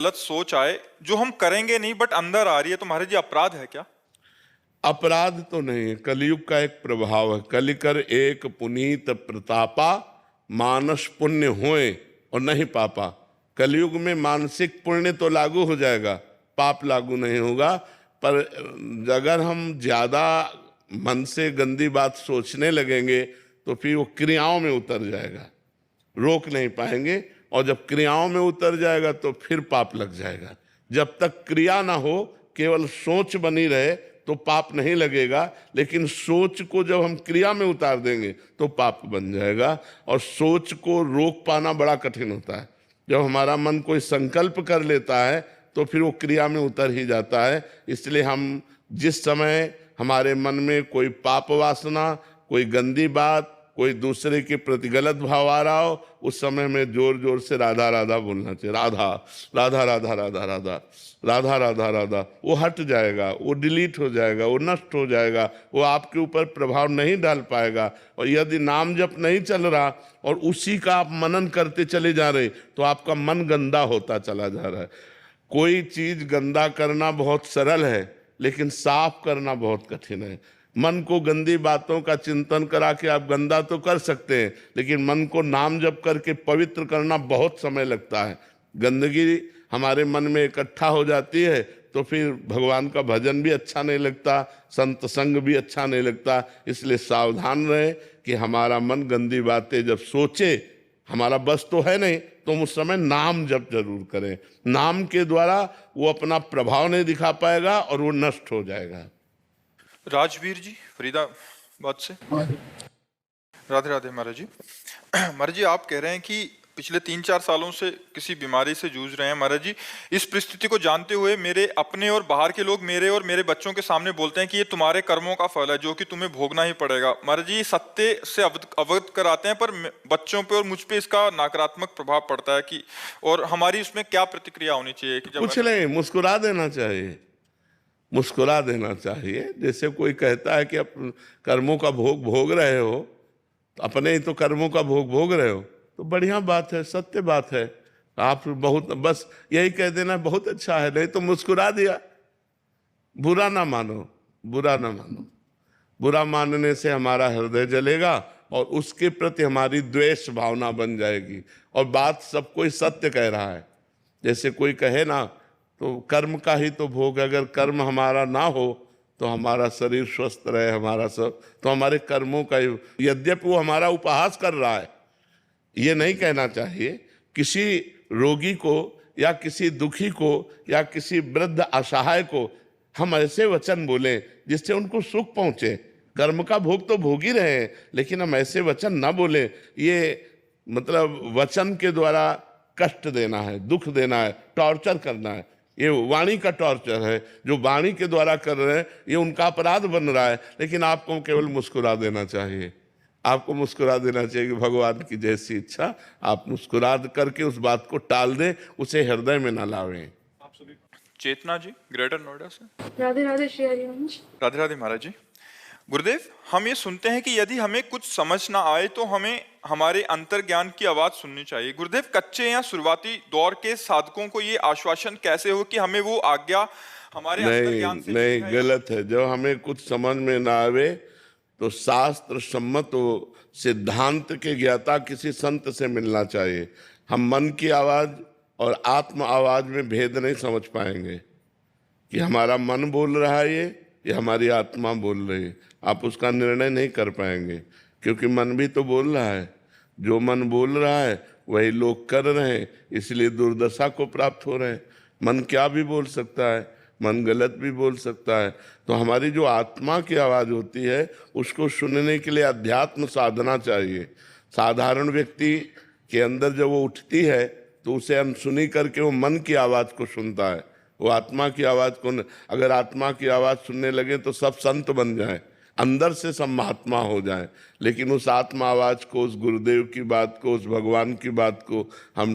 गलत सोच आए जो हम करेंगे नहीं बट अंदर आ रही है, तो महाराज जी अपराध है क्या? अपराध तो नहीं है, कलयुग का एक प्रभाव है। कलिकर एक पुनीत प्रतापा, मानस पुण्य होए और नहीं पापा। कलयुग में मानसिक पुण्य तो लागू हो जाएगा, पाप लागू नहीं होगा। पर अगर हम ज्यादा मन से गंदी बात सोचने लगेंगे तो फिर वो क्रियाओं में उतर जाएगा, रोक नहीं पाएंगे। और जब क्रियाओं में उतर जाएगा तो फिर पाप लग जाएगा। जब तक क्रिया ना हो, केवल सोच बनी रहे तो पाप नहीं लगेगा। लेकिन सोच को जब हम क्रिया में उतार देंगे तो पाप बन जाएगा। और सोच को रोक पाना बड़ा कठिन होता है। जब हमारा मन कोई संकल्प कर लेता है तो फिर वो क्रिया में उतर ही जाता है। इसलिए हम जिस समय हमारे मन में कोई पाप वासना, कोई गंदी बात, कोई दूसरे के प्रति गलत भाव आ रहा हो, उस समय में जोर जोर से राधा राधा बोलना चाहिए। राधा राधा राधा राधा राधा राधा राधा राधा। वो हट जाएगा, वो डिलीट हो जाएगा, वो नष्ट हो जाएगा, वो आपके ऊपर प्रभाव नहीं डाल पाएगा। और यदि नाम जप नहीं चल रहा और उसी का आप मनन करते चले जा रहे तो आपका मन गंदा होता चला जा रहा है। कोई चीज गंदा करना बहुत सरल है, लेकिन साफ करना बहुत कठिन है। मन को गंदी बातों का चिंतन करा के आप गंदा तो कर सकते हैं, लेकिन मन को नाम जप करके पवित्र करना बहुत समय लगता है। गंदगी हमारे मन में इकट्ठा हो जाती है तो फिर भगवान का भजन भी अच्छा नहीं लगता, संत संग भी अच्छा नहीं लगता। इसलिए सावधान रहे कि हमारा मन गंदी बातें जब सोचे, हमारा बस तो है नहीं, तो उस समय नाम जप जरूर करें। नाम के द्वारा वो अपना प्रभाव नहीं दिखा पाएगा और वो नष्ट हो जाएगा। राजवीर जी फरीदाबाद से। राधे राधे महाराज जी। महाराज जी, आप कह रहे हैं कि पिछले 3-4 सालों से किसी बीमारी से जूझ रहे हैं। महाराज जी, इस परिस्थिति को जानते हुए मेरे अपने और बाहर के लोग मेरे और मेरे बच्चों के सामने बोलते हैं कि ये तुम्हारे कर्मों का फल है जो कि तुम्हें भोगना ही पड़ेगा। महाराज जी, सत्य से अवगत कराते हैं, पर बच्चों पे और मुझ पे इसका नकारात्मक प्रभाव पड़ता है कि, और हमारी उसमें क्या प्रतिक्रिया होनी चाहिए? कि जब कुछ नहीं, मुस्कुरा देना चाहिए, मुस्कुरा देना चाहिए। जैसे कोई कहता है कि आप कर्मों का भोग भोग रहे हो, तो अपने ही तो कर्मों का भोग भोग रहे हो, तो बढ़िया बात है, सत्य बात है। आप बहुत बस यही कह देना बहुत अच्छा है, नहीं तो मुस्कुरा दिया। बुरा ना मानो, बुरा ना मानो। बुरा मानने से हमारा हृदय जलेगा और उसके प्रति हमारी द्वेष भावना बन जाएगी। और बात सब कोई सत्य कह रहा है। जैसे कोई कहे ना, तो कर्म का ही तो भोग। अगर कर्म हमारा ना हो तो हमारा शरीर स्वस्थ रहे, हमारा सब, तो हमारे कर्मों का ही, यद्यपि वो हमारा उपहास कर रहा है, ये नहीं कहना चाहिए। किसी रोगी को या किसी दुखी को या किसी वृद्ध असहाय को हम ऐसे वचन बोलें जिससे उनको सुख पहुंचे। कर्म का भोग तो भोग ही रहे हैं, लेकिन हम ऐसे वचन ना बोले। ये मतलब वचन के द्वारा कष्ट देना है, दुख देना है, टॉर्चर करना है। ये वाणी का टॉर्चर है। जो वाणी के द्वारा कर रहे हैं ये उनका अपराध बन रहा है। लेकिन आपको केवल मुस्कुरा देना चाहिए। आपको मुस्कुरा देना चाहिए कि भगवान की जैसी इच्छा। आप मुस्कुरा करके उस बात को टाल दें, उसे हृदय में ना लावें। आप सभी। चेतना जी ग्रेटर नोएडा से। राधे राधे श्री हरिवंश। राधे राधे महाराज जी। गुरुदेव, हम ये सुनते हैं कि यदि हमें कुछ समझ ना आए तो हमें हमारे अंतर्ज्ञान की आवाज सुननी चाहिए। गुरुदेव, कच्चे या शुरुआती दौर के साधकों को ये आश्वासन कैसे हो कि हमें वो आज्ञा हमारे अंतर्ज्ञान से नहीं, गलत है। जब हमें कुछ समझ में ना आवे तो शास्त्र सम्मत सिद्धांत के ज्ञाता किसी संत से मिलना चाहिए। हम मन की आवाज और आत्म आवाज में भेद नहीं समझ पाएंगे कि हमारा मन बोल रहा है ये हमारी आत्मा बोल रही है। आप उसका निर्णय नहीं कर पाएंगे, क्योंकि मन भी तो बोल रहा है। जो मन बोल रहा है वही लोग कर रहे हैं, इसलिए दुर्दशा को प्राप्त हो रहे हैं। मन क्या भी बोल सकता है, मन गलत भी बोल सकता है। तो हमारी जो आत्मा की आवाज़ होती है उसको सुनने के लिए अध्यात्म साधना चाहिए। साधारण व्यक्ति के अंदर जब वो उठती है तो उसे अनसुनी करके वो मन की आवाज़ को सुनता है, वो आत्मा की आवाज़ को। अगर आत्मा की आवाज़ सुनने लगे तो सब संत बन जाए, अंदर से सब महात्मा हो जाए। लेकिन उस आत्मा आवाज़ को, उस गुरुदेव की बात को, उस भगवान की बात को हम